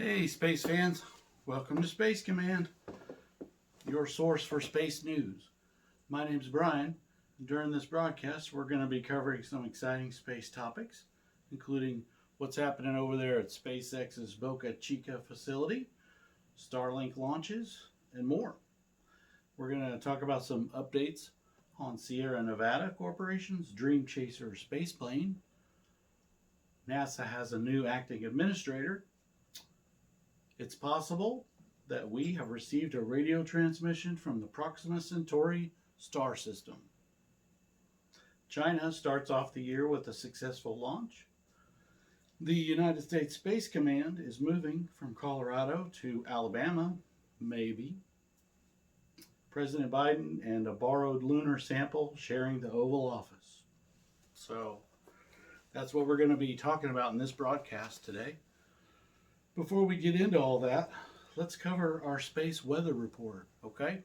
Hey space fans, welcome to Space Command, your source for space news. My name's Brian. During this broadcast we're going to be covering some exciting space topics, including what's happening over there at SpaceX's Boca Chica facility, Starlink launches, and more. We're going to talk about some updates on Sierra Nevada Corporation's Dream Chaser spaceplane. NASA has a new acting administrator. It's possible that we have received a radio transmission from the Proxima Centauri star system. China starts off the year with a successful launch. The United States Space Command is moving from Colorado to Alabama, maybe. President Biden and a borrowed lunar sample sharing the Oval Office. So that's what we're going to be talking about in this broadcast today. Before we get into all that, let's cover our space weather report, okay?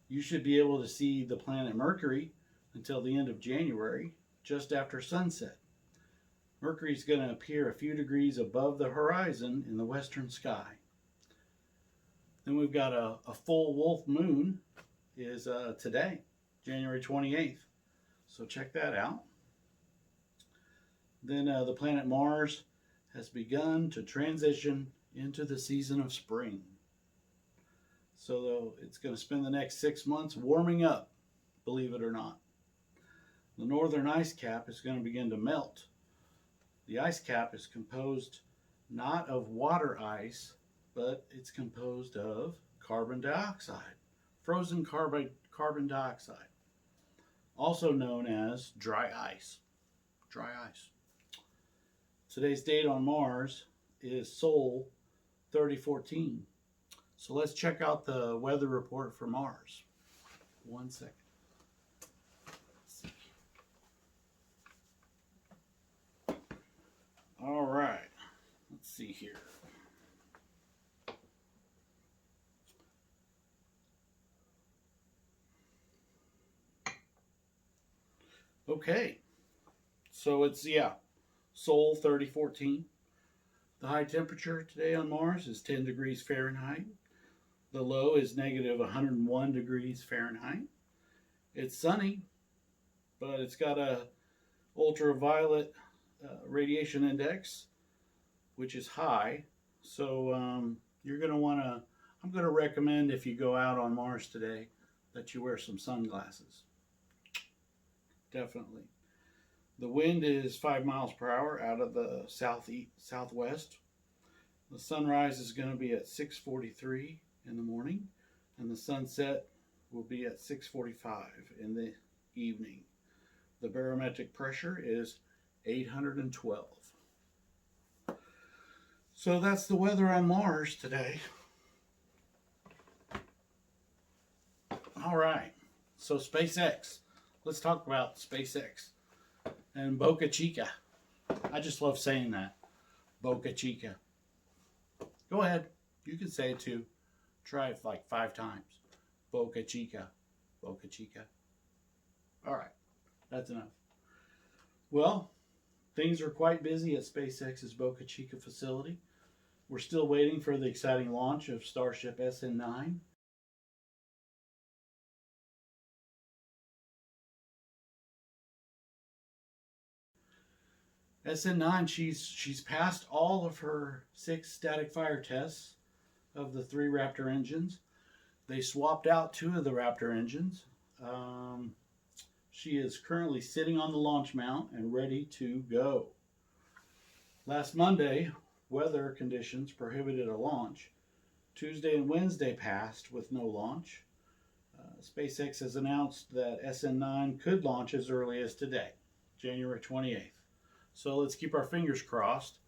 You should be able to see the planet Mercury until the end of January, just after sunset. Mercury is going to appear a few degrees above the horizon in the western sky. Then we've got a full wolf moon is today, January 28th. So check that out. Then the planet Mars has begun to transition into the season of spring. So it's going to spend the next 6 months warming up, believe it or not. The northern ice cap is going to begin to melt. The ice cap is composed not of water ice, but it's composed of carbon dioxide, frozen carbon dioxide, also known as dry ice. Dry ice. Today's date on Mars is Sol 3014. So let's check out the weather report for Mars. 1 second. All right. Let's see here. Okay. So it's, Sol 3014. The high temperature today on Mars is 10 degrees Fahrenheit. The low is negative 101 degrees Fahrenheit. It's sunny, but it's got a ultraviolet radiation index, which is high. So you're going to want to, I'm going to recommend if you go out on Mars today that you wear some sunglasses. Definitely. The wind is 5 miles per hour out of the southwest. The sunrise is going to be at 6:43 in the morning, and the sunset will be at 6:45 in the evening. The barometric pressure is 812. So that's the weather on Mars today. All right, so SpaceX. Let's talk about SpaceX and Boca Chica. I just love saying that. Boca Chica. Go ahead. You can say it too. Try it like 5 times. Boca Chica. Boca Chica. All right. That's enough. Well, things are quite busy at SpaceX's Boca Chica facility. We're still waiting for the exciting launch of Starship SN9. SN9, she's passed all of her 6 static fire tests of the 3 Raptor engines. They swapped out 2 of the Raptor engines. She is currently sitting on the launch mount and ready to go. Last Monday, weather conditions prohibited a launch. Tuesday and Wednesday passed with no launch. SpaceX has announced that SN9 could launch as early as today, January 28th. So let's keep our fingers crossed,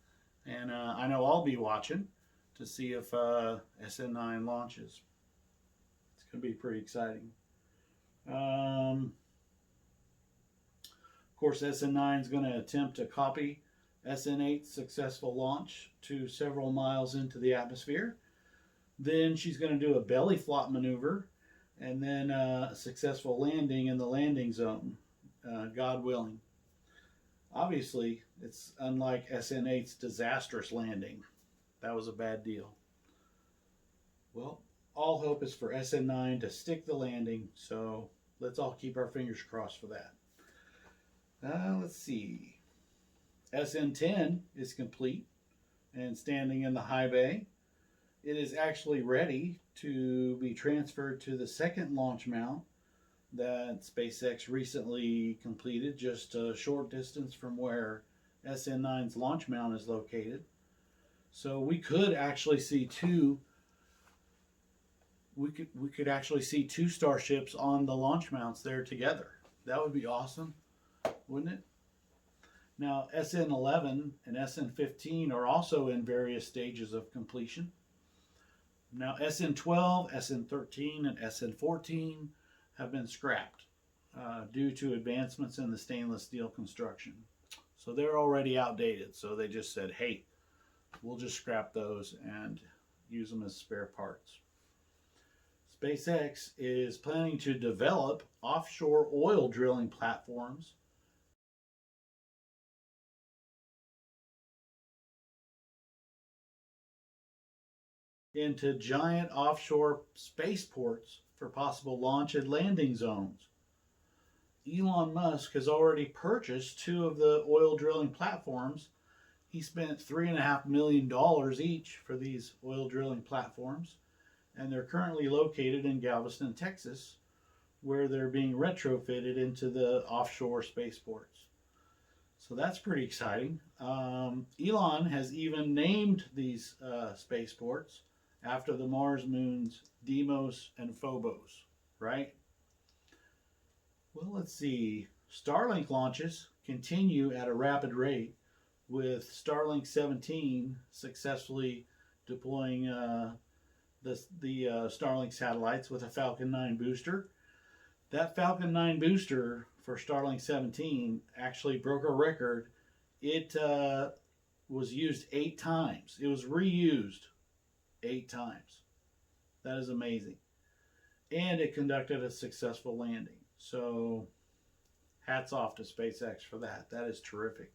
and I know I'll be watching to see if SN9 launches. It's going to be pretty exciting. Of course, SN9 is going to attempt to copy SN8's successful launch to several miles into the atmosphere. Then she's going to do a belly flop maneuver, and then a successful landing in the landing zone, God willing. Obviously, it's unlike SN8's disastrous landing. That was a bad deal. Well, all hope is for SN9 to stick the landing, so let's all keep our fingers crossed for that. Let's see. SN10 is complete and standing in the high bay. It is actually ready to be transferred to the second launch mount that SpaceX recently completed, just a short distance from where SN9's launch mount is located. So we could actually see two. We could actually see two Starships on the launch mounts there together. That would be awesome, wouldn't it? Now SN11 and SN15 are also in various stages of completion. Now SN12, SN13, and SN14 have been scrapped due to advancements in the stainless steel construction. So they're already outdated. So they just said, hey, we'll just scrap those and use them as spare parts. SpaceX is planning to develop offshore oil drilling platforms into giant offshore spaceports for possible launch and landing zones. Elon Musk has already purchased two of the oil drilling platforms. He spent $3.5 million each for these oil drilling platforms, and they're currently located in Galveston, Texas, where they're being retrofitted into the offshore spaceports. So that's pretty exciting. Elon has even named these spaceports after the Mars moons Deimos and Phobos, right? Well, let's see. Starlink launches continue at a rapid rate, with Starlink 17 successfully deploying the Starlink satellites with a Falcon 9 booster. That Falcon 9 booster for Starlink 17 actually broke a record. It was used 8 times. It was reused 8 times. That is amazing. And it conducted a successful landing. So hats off to SpaceX for that. That is terrific.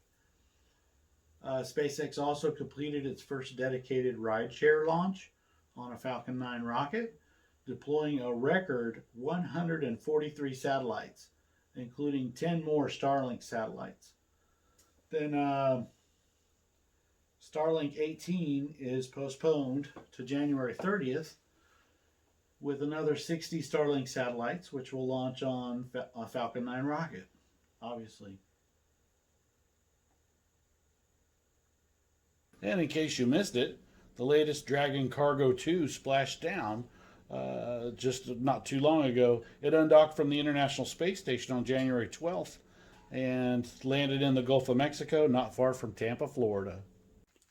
SpaceX also completed its first dedicated rideshare launch on a Falcon 9 rocket, deploying a record 143 satellites, including 10 more Starlink satellites. Then Starlink 18 is postponed to January 30th, with another 60 Starlink satellites, which will launch on a Falcon 9 rocket, obviously. And in case you missed it, the latest Dragon Cargo 2 splashed down just not too long ago. It undocked from the International Space Station on January 12th and landed in the Gulf of Mexico, not far from Tampa, Florida.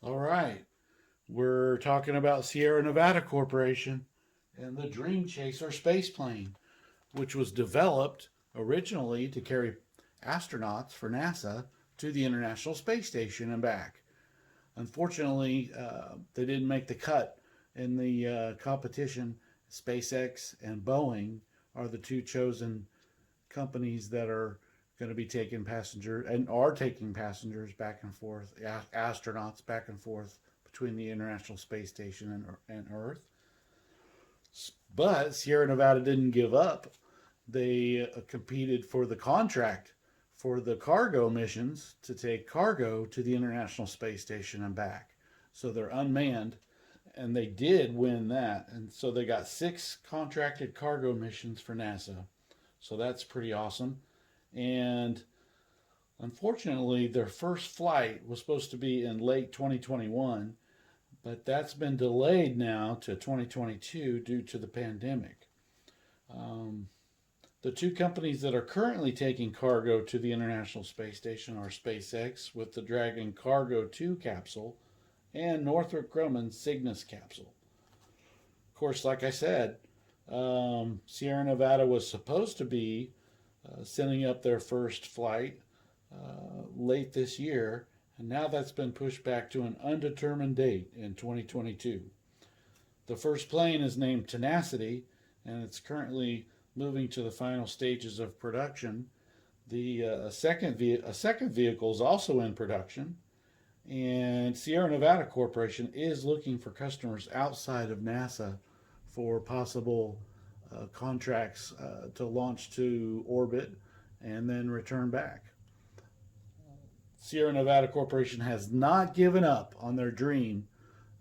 All right, we're talking about Sierra Nevada Corporation and the Dream Chaser space plane, which was developed originally to carry astronauts for NASA to the International Space Station and back. Unfortunately, they didn't make the cut in the competition. SpaceX and Boeing are the two chosen companies that are going to be taking passengers and are taking passengers back and forth, astronauts back and forth between the International Space Station and Earth. But Sierra Nevada didn't give up. They competed for the contract for the cargo missions to take cargo to the International Space Station and back. So they're unmanned, and they did win that. And so they got 6 contracted cargo missions for NASA. So that's pretty awesome. And unfortunately, their first flight was supposed to be in late 2021, but that's been delayed now to 2022 due to the pandemic. The two companies that are currently taking cargo to the International Space Station are SpaceX with the Dragon Cargo 2 capsule and Northrop Grumman's Cygnus capsule. Of course, like I said, Sierra Nevada was supposed to be sending up their first flight late this year, and now that's been pushed back to an undetermined date in 2022. The first plane is named Tenacity, and it's currently moving to the final stages of production. The second vehicle is also in production, And Sierra Nevada Corporation is looking for customers outside of NASA for possible contracts to launch to orbit and then return back. Sierra Nevada Corporation has not given up on their dream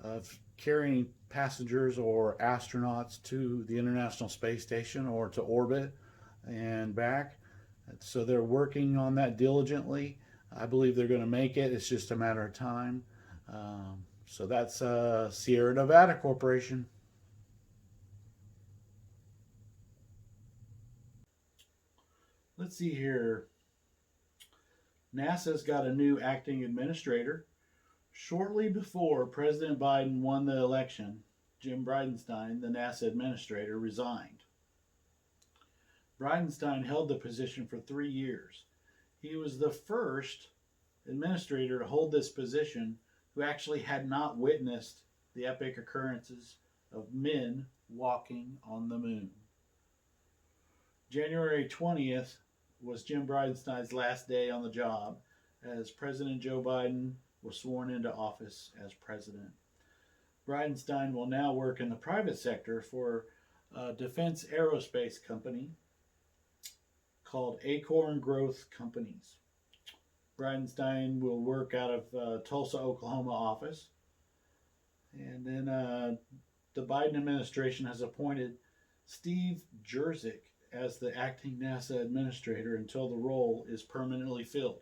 of carrying passengers or astronauts to the International Space Station or to orbit and back. So they're working on that diligently. I believe they're going to make it. It's just a matter of time. So that's Sierra Nevada Corporation. Let's see here. NASA's got a new acting administrator. Shortly before President Biden won the election, Jim Bridenstine, the NASA administrator, resigned. Bridenstine held the position for 3 years. He was the first administrator to hold this position who actually had not witnessed the epic occurrences of men walking on the moon. January 20th was Jim Bridenstine's last day on the job as President Joe Biden was sworn into office as president. Bridenstine will now work in the private sector for a defense aerospace company called Acorn Growth Companies. Bridenstine will work out of Tulsa, Oklahoma office. And then the Biden administration has appointed Steve Jurczyk as the acting NASA administrator until the role is permanently filled.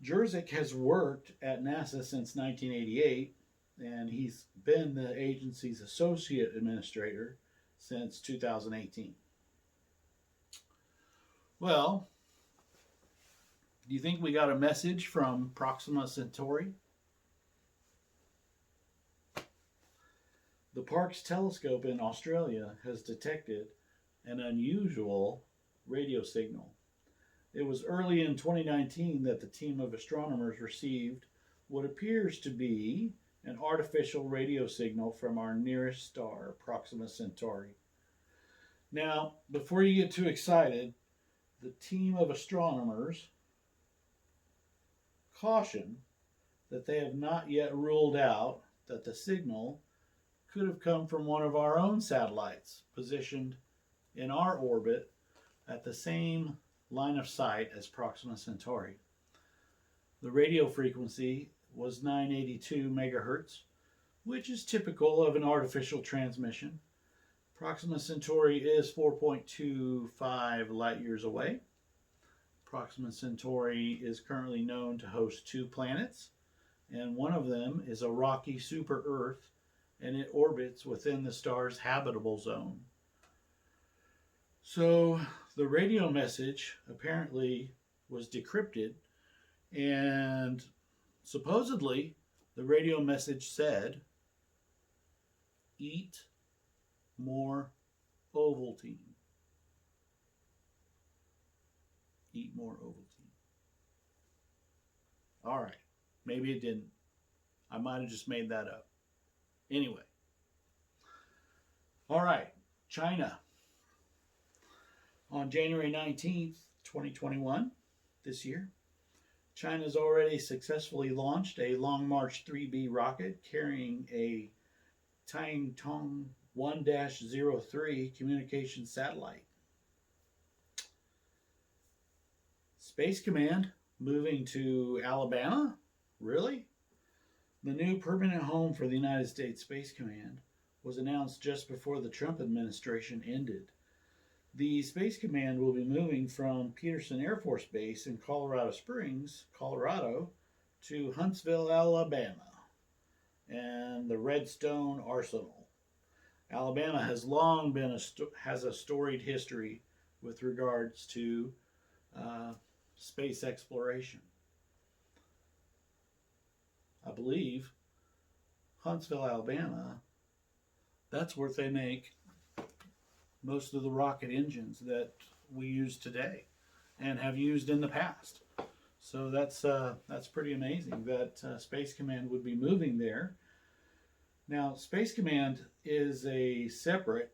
Jurczyk has worked at NASA since 1988, and he's been the agency's associate administrator since 2018. Well, do you think we got a message from Proxima Centauri? The Parkes telescope in Australia has detected an unusual radio signal. It was early in 2019 that the team of astronomers received what appears to be an artificial radio signal from our nearest star, Proxima Centauri. Now, before you get too excited, the team of astronomers caution that they have not yet ruled out that the signal could have come from one of our own satellites positioned in our orbit at the same line of sight as Proxima Centauri. The radio frequency was 982 megahertz, which is typical of an artificial transmission. Proxima Centauri is 4.25 light years away. Proxima Centauri is currently known to host 2 planets, and one of them is a rocky super-Earth, and it orbits within the star's habitable zone. So the radio message apparently was decrypted, and supposedly the radio message said, "Eat more Ovaltine." Eat more Ovaltine. All right. Maybe it didn't. I might have just made that up. Anyway. All right. China. On January 19th, 2021, this year, China's already successfully launched a Long March 3B rocket carrying a Tiantong 1-03 communication satellite. Space Command moving to Alabama? Really? The new permanent home for the United States Space Command was announced just before the Trump administration ended. The Space Command will be moving from Peterson Air Force Base in Colorado Springs, Colorado, to Huntsville, Alabama, and the Redstone Arsenal. Alabama has long been has a storied history with regards to space exploration. I believe Huntsville, Alabama, that's where they make most of the rocket engines that we use today and have used in the past. So that's pretty amazing that Space Command would be moving there. Now, Space Command is separate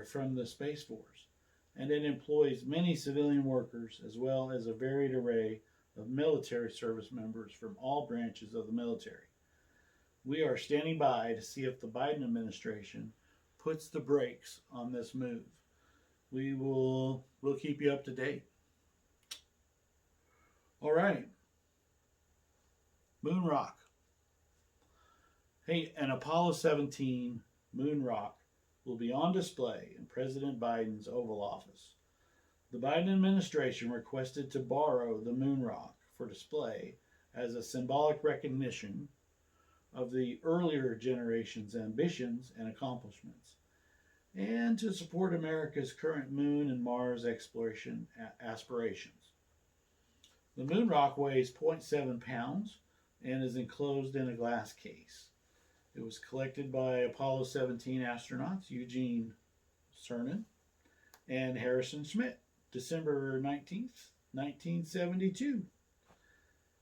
from the Space Force, and it employs many civilian workers as well as a varied array of military service members from all branches of the military. We are standing by to see if the Biden administration puts the brakes on this move. We'll keep you up to date. All right. Moon rock. Hey, an Apollo 17 moon rock will be on display in President Biden's Oval Office. The Biden administration requested to borrow the moon rock for display as a symbolic recognition of the earlier generation's ambitions and accomplishments, and to support America's current moon and Mars exploration aspirations. The moon rock weighs 0.7 pounds and is enclosed in a glass case. It was collected by Apollo 17 astronauts Eugene Cernan and Harrison Schmitt, December 19th, 1972.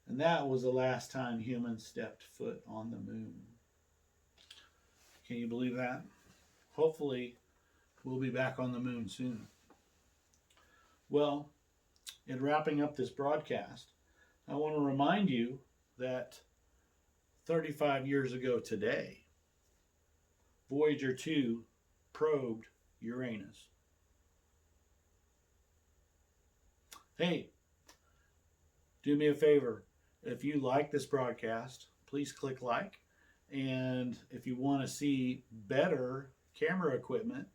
And that was the last time humans stepped foot on the moon. Can you believe that? Hopefully, we'll be back on the moon soon. Well, in wrapping up this broadcast, I want to remind you that 35 years ago today, Voyager 2 probed Uranus. Hey, do me a favor. If you like this broadcast, please click like. And if you want to see better camera equipment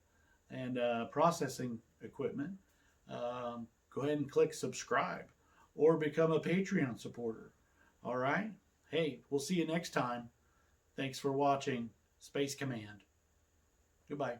and processing equipment, go ahead and click subscribe or become a Patreon supporter. All right? Hey, we'll see you next time. Thanks for watching Space Command. Goodbye.